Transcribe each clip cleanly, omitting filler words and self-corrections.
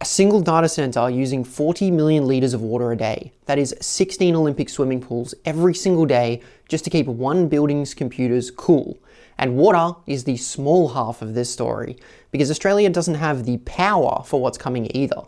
A single data center using 40 million liters of water a day. That is 16 Olympic swimming pools every single day just to keep one building's computers cool. And water is the small half of this story, because Australia doesn't have the power for what's coming either.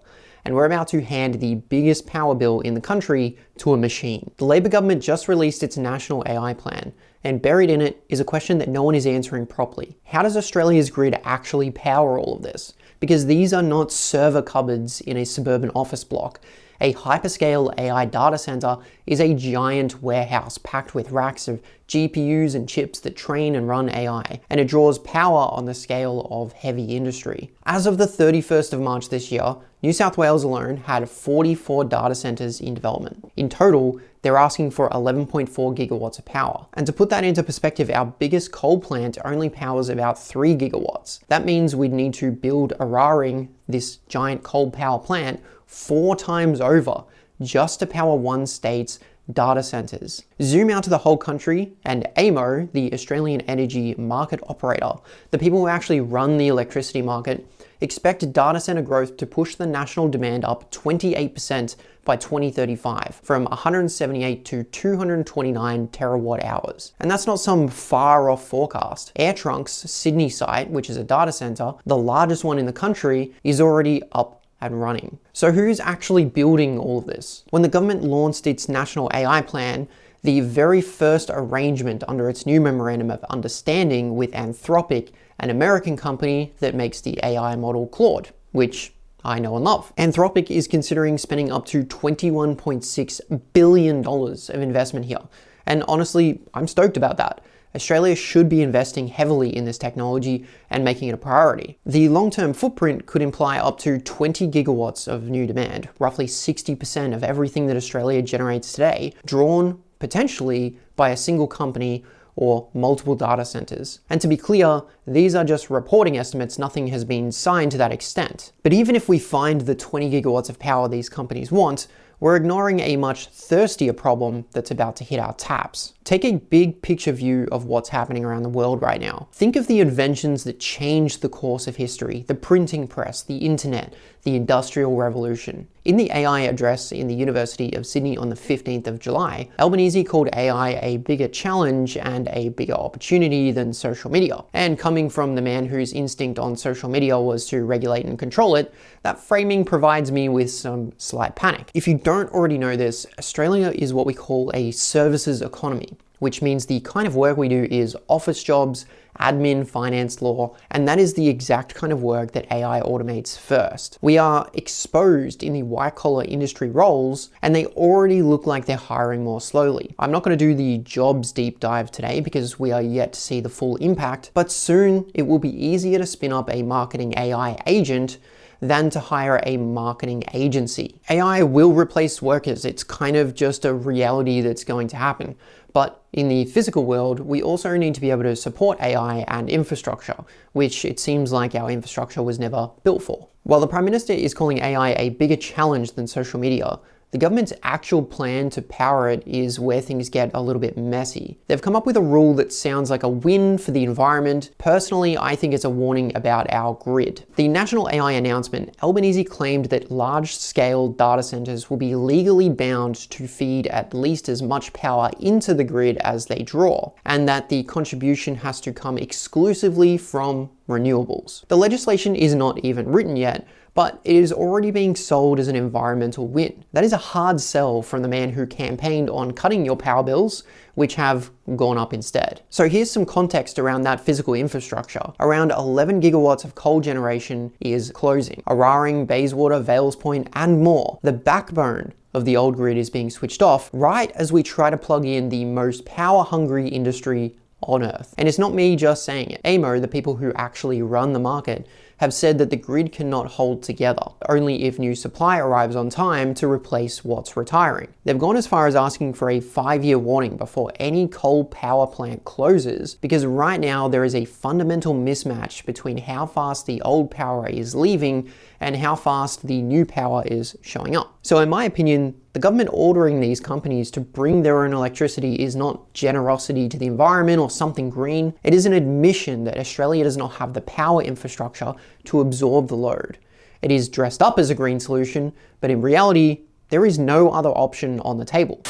And we're about to hand the biggest power bill in the country to a machine. The Labor government just released its national AI plan, and buried in it is a question that no one is answering properly. How does Australia's grid actually power all of this? Because these are not server cupboards in a suburban office block. A hyperscale AI data center is a giant warehouse packed with racks of GPUs and chips that train and run AI, and it draws power on the scale of heavy industry. As of the 31st of March this year, New South Wales alone had 44 data centers in development. In total, they're asking for 11.4 gigawatts of power. And to put that into perspective, our biggest coal plant only powers about 3 gigawatts. That means we'd need to build Eraring, this giant coal power plant, 4 times over just to power one state's data centers. Zoom out to the whole country, and AEMO, the Australian Energy Market Operator, the people who actually run the electricity market, expect data center growth to push the national demand up 28% by 2035, from 178 to 229 terawatt hours. And that's not some far off forecast. AirTrunk's Sydney site, which is a data center, the largest one in the country, is already up and running. So who's actually building all of this? When the government launched its national AI plan, the very first arrangement under its new memorandum of understanding with Anthropic, an American company that makes the AI model Claude, which I know and love. Anthropic is considering spending up to $21.6 billion of investment here. And honestly, I'm stoked about that. Australia should be investing heavily in this technology and making it a priority. The long-term footprint could imply up to 20 gigawatts of new demand, roughly 60% of everything that Australia generates today, drawn potentially by a single company or multiple data centers. And to be clear, these are just reporting estimates, nothing has been signed to that extent. But even if we find the 20 gigawatts of power these companies want, we're ignoring a much thirstier problem that's about to hit our taps. Take a big picture view of what's happening around the world right now. Think of the inventions that changed the course of history: the printing press, the internet, the Industrial Revolution. In the AI address in the University of Sydney on the 15th of July, Albanese called AI a bigger challenge and a bigger opportunity than social media. And coming from the man whose instinct on social media was to regulate and control it, that framing provides me with some slight panic. If you don't already know this, Australia is what we call a services economy, which means the kind of work we do is office jobs, admin, finance, law, and that is the exact kind of work that AI automates first. We are exposed in the white-collar industry roles, and they already look like they're hiring more slowly. I'm not going to do the jobs deep dive today because we are yet to see the full impact, but soon it will be easier to spin up a marketing AI agent than to hire a marketing agency. AI will replace workers. It's kind of just a reality that's going to happen. But in the physical world, we also need to be able to support AI and infrastructure, which it seems like our infrastructure was never built for. While the Prime Minister is calling AI a bigger challenge than social media, the government's actual plan to power it is where things get a little bit messy. They've come up with a rule that sounds like a win for the environment. Personally, I think it's a warning about our grid. The national AI announcement, Albanese claimed that large-scale data centers will be legally bound to feed at least as much power into the grid as they draw, and that the contribution has to come exclusively from renewables. The legislation is not even written yet, but it is already being sold as an environmental win. That is a hard sell from the man who campaigned on cutting your power bills, which have gone up instead. So here's some context around that physical infrastructure. Around 11 gigawatts of coal generation is closing. Eraring, Bayswater, Vales Point, and more. The backbone of the old grid is being switched off right as we try to plug in the most power-hungry industry on Earth. And it's not me just saying it. AEMO, the people who actually run the market, have said that the grid cannot hold together, only if new supply arrives on time to replace what's retiring. They've gone as far as asking for a 5-year warning before any coal power plant closes, because right now there is a fundamental mismatch between how fast the old power is leaving and how fast the new power is showing up. So in my opinion, the government ordering these companies to bring their own electricity is not generosity to the environment or something green. It is an admission that Australia does not have the power infrastructure to absorb the load. It is dressed up as a green solution, but in reality, there is no other option on the table.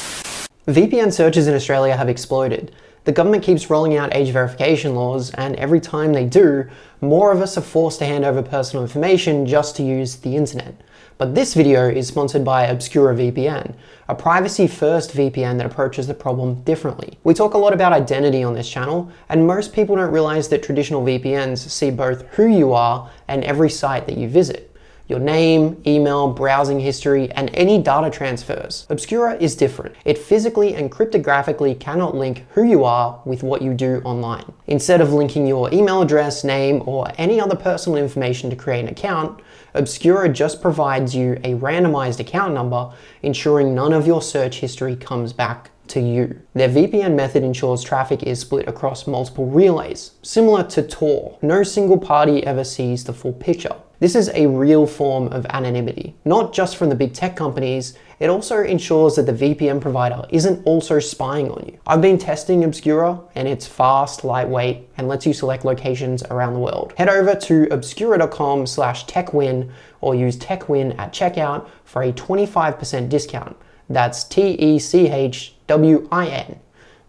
VPN searches in Australia have exploded. The government keeps rolling out age verification laws, and every time they do, more of us are forced to hand over personal information just to use the internet. But this video is sponsored by Obscura VPN, a privacy-first VPN that approaches the problem differently. We talk a lot about identity on this channel, and most people don't realize that traditional VPNs see both who you are and every site that you visit. Your name, email, browsing history, and any data transfers. Obscura is different. It physically and cryptographically cannot link who you are with what you do online. Instead of linking your email address, name, or any other personal information to create an account, Obscura just provides you a randomized account number, ensuring none of your search history comes back to you. Their VPN method ensures traffic is split across multiple relays, similar to Tor. No single party ever sees the full picture. This is a real form of anonymity. Not just from the big tech companies, it also ensures that the VPN provider isn't also spying on you. I've been testing Obscura, and it's fast, lightweight, and lets you select locations around the world. Head over to obscura.com/techwin or use techwin at checkout for a 25% discount. That's TECHWIN.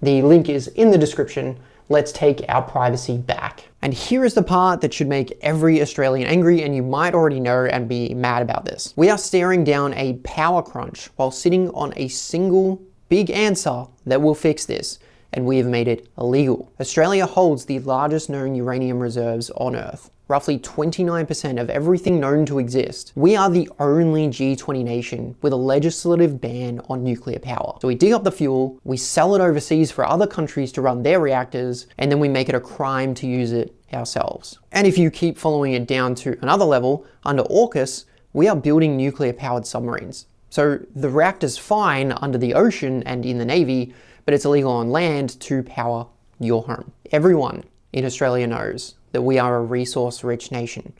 The link is in the description. Let's take our privacy back. And here is the part that should make every Australian angry, and you might already know and be mad about this. We are staring down a power crunch while sitting on a single big answer that will fix this, and we have made it illegal. Australia holds the largest known uranium reserves on Earth. Roughly 29% of everything known to exist. We are the only G20 nation with a legislative ban on nuclear power. So we dig up the fuel, we sell it overseas for other countries to run their reactors, and then we make it a crime to use it ourselves. And if you keep following it down to another level, under AUKUS, we are building nuclear powered submarines. So the reactor's fine under the ocean and in the Navy, but it's illegal on land to power your home. Everyone in Australia knows that we are a resource-rich nation.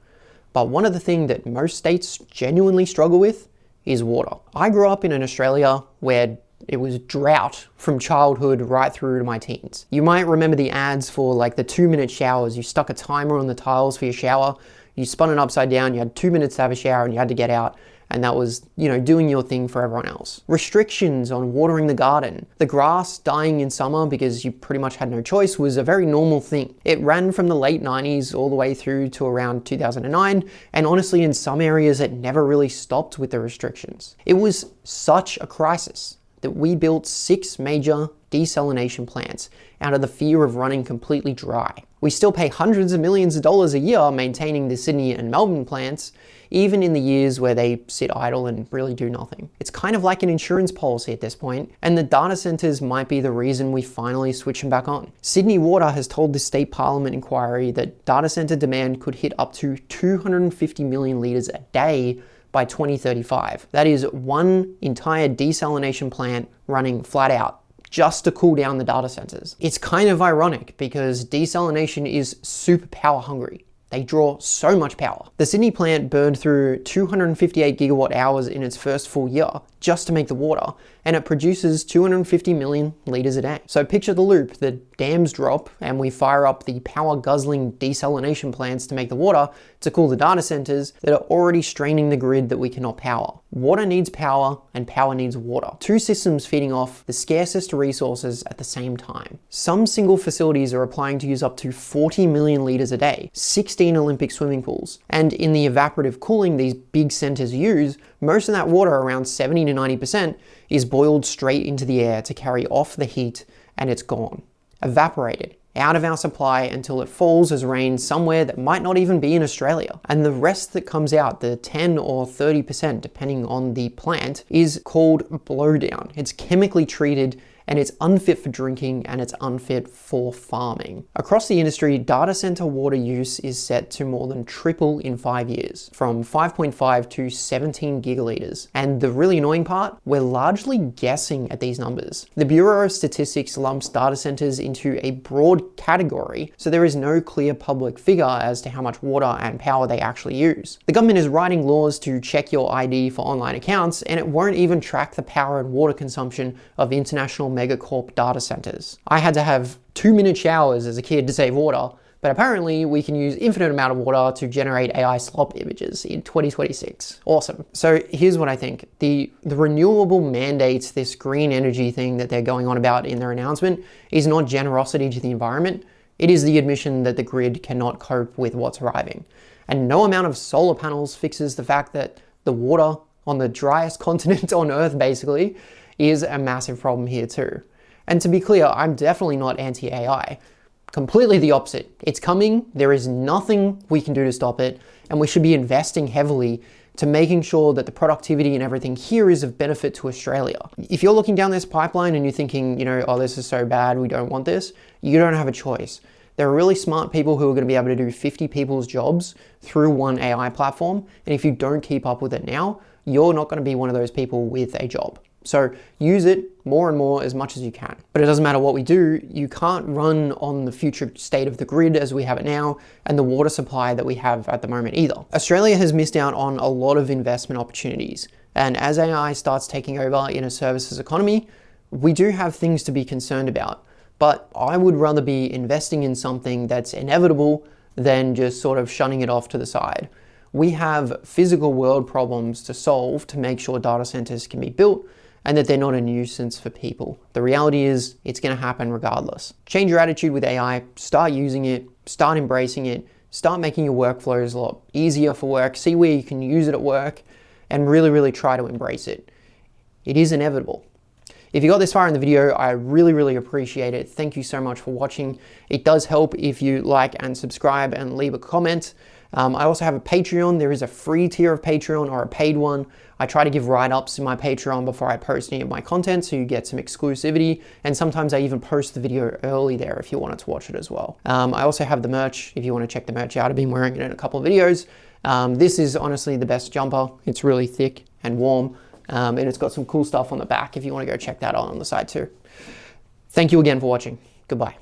But one of the things that most states genuinely struggle with is water. I grew up in an Australia where it was drought from childhood right through to my teens. You might remember the ads for like the 2-minute showers. You stuck a timer on the tiles for your shower, you spun it upside down, you had 2 minutes to have a shower and you had to get out. And that was, doing your thing for everyone else. Restrictions on watering the garden. The grass dying in summer because you pretty much had no choice was a very normal thing. It ran from the late 90s all the way through to around 2009, and honestly in some areas it never really stopped with the restrictions. It was such a crisis that we built 6 major desalination plants out of the fear of running completely dry. We still pay hundreds of millions of dollars a year maintaining the Sydney and Melbourne plants, even in the years where they sit idle and really do nothing. It's kind of like an insurance policy at this point, and the data centers might be the reason we finally switch them back on. Sydney Water has told the state parliament inquiry that data center demand could hit up to 250 million litres a day by 2035. That is one entire desalination plant running flat out, just to cool down the data centers. It's kind of ironic because desalination is super power hungry. They draw so much power. The Sydney plant burned through 258 gigawatt hours in its first full year just to make the water, and it produces 250 million litres a day. So picture the loop. The dams drop and we fire up the power guzzling desalination plants to make the water to cool the data centers that are already straining the grid that we cannot power. Water needs power and power needs water. 2 systems feeding off the scarcest resources at the same time. Some single facilities are applying to use up to 40 million litres a day, 16 Olympic swimming pools. And in the evaporative cooling these big centers use, most of that water, around 70 to 90%, is boiled straight into the air to carry off the heat, and it's gone. Evaporated out of our supply until it falls as rain somewhere that might not even be in Australia. And the rest that comes out, the 10 or 30%, depending on the plant, is called blowdown. It's chemically treated and it's unfit for drinking and it's unfit for farming. Across the industry, data center water use is set to more than triple in 5 years, from 5.5 to 17 gigaliters. And the really annoying part, we're largely guessing at these numbers. The Bureau of Statistics lumps data centers into a broad category, so there is no clear public figure as to how much water and power they actually use. The government is writing laws to check your ID for online accounts, and it won't even track the power and water consumption of international megacorp data centers. I had to have 2-minute showers as a kid to save water, but apparently we can use infinite amount of water to generate AI slop images in 2026. Awesome. So here's what I think. The renewable mandates, this green energy thing that they're going on about in their announcement, is not generosity to the environment. It is the admission that the grid cannot cope with what's arriving. And no amount of solar panels fixes the fact that the water on the driest continent on Earth, basically, is a massive problem here too. And to be clear, I'm definitely not anti-AI. Completely the opposite. It's coming, there is nothing we can do to stop it, and we should be investing heavily to making sure that the productivity and everything here is of benefit to Australia. If you're looking down this pipeline and you're thinking, oh, this is so bad, we don't want this, you don't have a choice. There are really smart people who are going to be able to do 50 people's jobs through one AI platform, and if you don't keep up with it now, you're not going to be one of those people with a job. So use it more and more as much as you can. But it doesn't matter what we do, you can't run on the future state of the grid as we have it now and the water supply that we have at the moment either. Australia has missed out on a lot of investment opportunities. And as AI starts taking over in a services economy, we do have things to be concerned about. But I would rather be investing in something that's inevitable than just sort of shunning it off to the side. We have physical world problems to solve to make sure data centers can be built and that they're not a nuisance for people. The reality is it's gonna happen regardless. Change your attitude with AI, start using it, start embracing it, start making your workflows a lot easier for work, see where you can use it at work, and really, really try to embrace it. It is inevitable. If you got this far in the video, I really, really appreciate it. Thank you so much for watching. It does help if you like and subscribe and leave a comment. I also have a Patreon. There is a free tier of Patreon or a paid one. I try to give write-ups in my Patreon before I post any of my content, so you get some exclusivity. And sometimes I even post the video early there if you wanted to watch it as well. I also have the merch if you want to check the merch out. I've been wearing it in a couple of videos. This is honestly the best jumper. It's really thick and warm. And it's got some cool stuff on the back if you want to go check that out on the side too. Thank you again for watching. Goodbye.